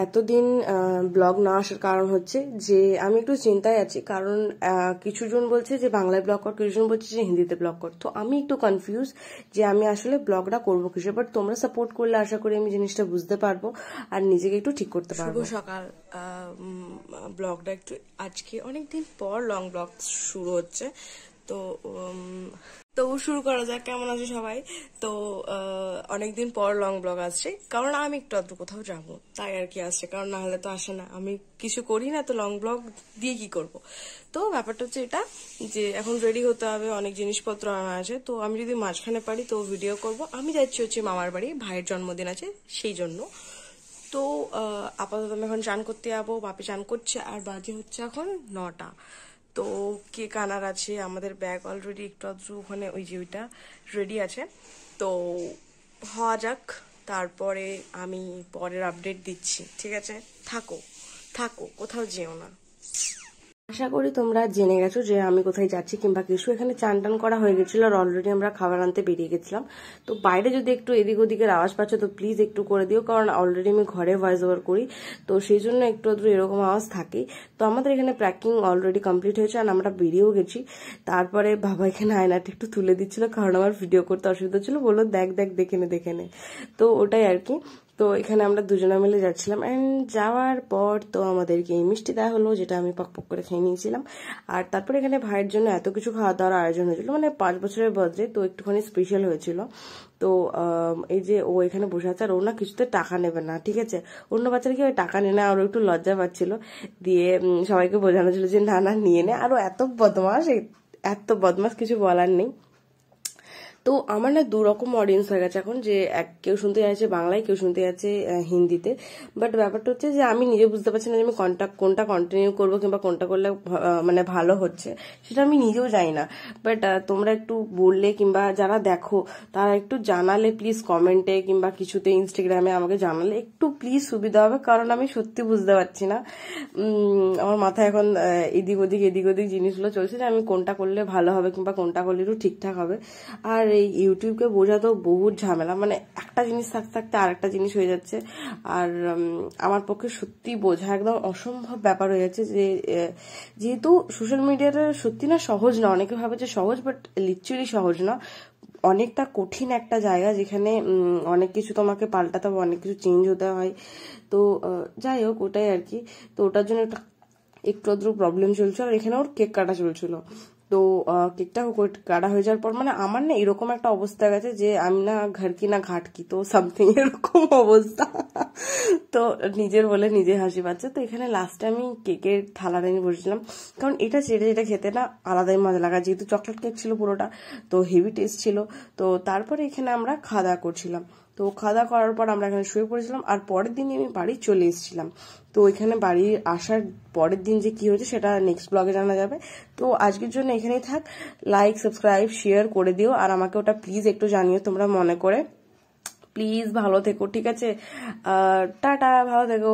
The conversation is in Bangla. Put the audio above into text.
এতদিন ব্লগ না আসার কারণ হচ্ছে যে আমি একটু চিন্তায় আছি, কারণ কিছুজন বলছে যে বাংলায় ব্লগ কর, কিছুজন বলছে যে হিন্দিতে ব্লগ কর। তো আমি একটু কনফিউজ যে আমি আসলে ব্লগটা করবো কিসে। বাট তোমরা সাপোর্ট করলে আশা করি আমি জিনিসটা বুঝতে পারবো আর নিজেকে একটু ঠিক করতে পারবো। শুভ সকাল। ব্লগটা একটু আজকে অনেকদিন পর লং ব্লগ শুরু হচ্ছে, তো শুরু করা যাক। কেমন আছে সবাই? তো অনেকদিন পর লং ব্লগ আসছে, কারণ আমি একটু আধটু কোথাও যাবো তাই আর কি আসছে, কারণ না হলে তো আসে না। আমি কিছু করি না তো লং ব্লগ দিয়ে কি করব। তো ব্যাপারটা হচ্ছে এটা যে এখন রেডি হতে হবে, অনেক জিনিসপত্র আনা আছে। তো আমি যদি মাঝখানে পারি তো ভিডিও করব। আমি যাচ্ছি হচ্ছে মামার বাড়ি, ভাইয়ের জন্মদিন আছে সেই জন্য। তো আপাতত আমি এখন চান করতে যাবো, বাপি চান করছে আর বাজে হচ্ছে এখন 9টা। তো কেক আনার আছে, আমাদের ব্যাগ অলরেডি একটু আধটু ওখানে ওই যে ওইটা রেডি আছে। তো হওয়া যাক, তারপরে আমি পরের আপডেট দিচ্ছি। ঠিক আছে, থাকো থাকো, কোথাও যেও না। আশা করি তোমরা জেনে গেছো যে আমি কোথায় যাচ্ছি কিংবা কিছু। এখানে চান টান করা হয়ে গেছিল আর অলরেডি আমরা খাবার আনতে বেরিয়ে গেছিলাম। তো বাইরে যদি একটু এদিক ওদিকের আওয়াজ পাচ্ছ তো প্লিজ একটু করে দিও, কারণ অলরেডি আমি ঘরে ভয়েস ওভার করি, তো সেই জন্য একটু আধটু এরকম আওয়াজ থাকেই। তো আমাদের এখানে প্যাকিং অলরেডি কমপ্লিট হয়েছে আর আমরা বেরিয়েও গেছি। তারপরে বাবা এখানে আয়নাটা একটু তুলে দিচ্ছিল, কারণ আমার ভিডিও করতে অসুবিধা ছিল, বললো দেখ দেখ দেখে নে। তো ওটাই আর কি। তো এখানে আমরা দুজনে মিলে যাচ্ছিলাম, অ্যান্ড যাওয়ার পর তো আমাদেরকে এই মিষ্টি দেওয়া হলো, যেটা আমি পক করে খেয়ে নিয়েছিলাম। আর তারপরে এখানে ভাইয়ের জন্য এত কিছু খাওয়া দাওয়ার আয়োজন হয়েছিল, মানে 5 বছরের বার্থডে, তো একটুখানি স্পেশাল হয়েছিল। তো এই যে ও এখানে বসে আছে আর ও না কিছুতে টাকা নেবে না, ঠিক আছে। অন্য বাচ্চারা কি টাকা নেয় না, আর একটু লজ্জা পাচ্ছিল, দিয়ে সবাইকে বোঝানো ছিল যে না না নিয়ে নে। আরও এত বদমাস কিছু বলার নেই। তো আমার না দুরকম অডিয়েন্স হয়ে গেছে এখন, যে কেউ শুনতে যাচ্ছে বাংলায়, কেউ শুনতে যাচ্ছে হিন্দিতে। বাট ব্যাপারটা হচ্ছে যে আমি নিজে বুঝতে পারছি না যে আমি কোনটা কন্টিনিউ করবো কিংবা কোনটা করলে মানে ভালো হচ্ছে, সেটা আমি নিজেও জানি না। বাট তোমরা একটু বললে কিংবা যারা দেখো তারা একটু জানালে প্লিজ, কমেন্টে কিংবা কিছুতে ইনস্টাগ্রামে আমাকে জানালে একটু প্লিজ সুবিধা হবে, কারণ আমি সত্যি বুঝতে পারছি না। আমার মাথায় এখন এদিক ওদিক জিনিসগুলো চলছে যে আমি কোনটা করলে ভালো হবে কিংবা কোনটা করলে একটু ঠিকঠাক হবে। আর এই ইউটিউবকে বোঝা তো বহুত ঝামেলা, মানে একটা জিনিস থাকতে থাকতে আর একটা জিনিস হয়ে যাচ্ছে। আর আমার পক্ষে সত্যি বোঝা একদম অসম্ভব ব্যাপার হয়ে যাচ্ছে, যে যেহেতু সোশ্যাল মিডিয়াটা সত্যি না সহজ না, অনেকে ভাবে যে সহজ, বাট লিটারালি সহজ না, অনেকটা কঠিন একটা জায়গা, যেখানে অনেক কিছু তোমাকে পাল্টাতে হবে, অনেক কিছু চেঞ্জ হতে হয়। তো যাই হোক, ওটাই আর কি। তো ওটার জন্য একটু আধটু প্রবলেম চলছিল, আর এখানে ওর কেক কাটা চলছিল। তো কেকটা কাটা হয়ে যাওয়ার পর মানে আমার না এরকম একটা অবস্থা গেছে যে আমি না ঘর কি না ঘাট কি, তো সামথিং এরকম অবস্থা। তো নিজের বলে নিজে হাসি পাচ্ছে। তো এখানে লাস্টে আমি কেকের থালা নিয়ে বসেছিলাম, কারণ এটা যেটা খেতে না আলাদাই মজা লাগা, যেহেতু চকলেট কেক ছিল পুরোটা, তো হেভি টেস্ট ছিল। তো তারপরে এখানে আমরা খাওয়া দাওয়া করছিলাম। তো খাওয়া দাওয়া করার পর আমরা এখানে শুয়ে পড়েছিলাম, আর পরের দিনই আমি বাড়ি চলে এসেছিলাম। তো এখানে বাড়ি আসার পরের দিন যে কি হয়েছে সেটা নেক্সট ব্লগে জানা যাবে। তো আজকের জন্য এখানেই থাক। লাইক, সাবস্ক্রাইব, শেয়ার করে দিও, আর আমাকে ওটা প্লিজ একটু জানিও তোমরা মনে করে। প্লিজ ভালো থেকো, ঠিক আছে? টাটা, ভালো থেকো।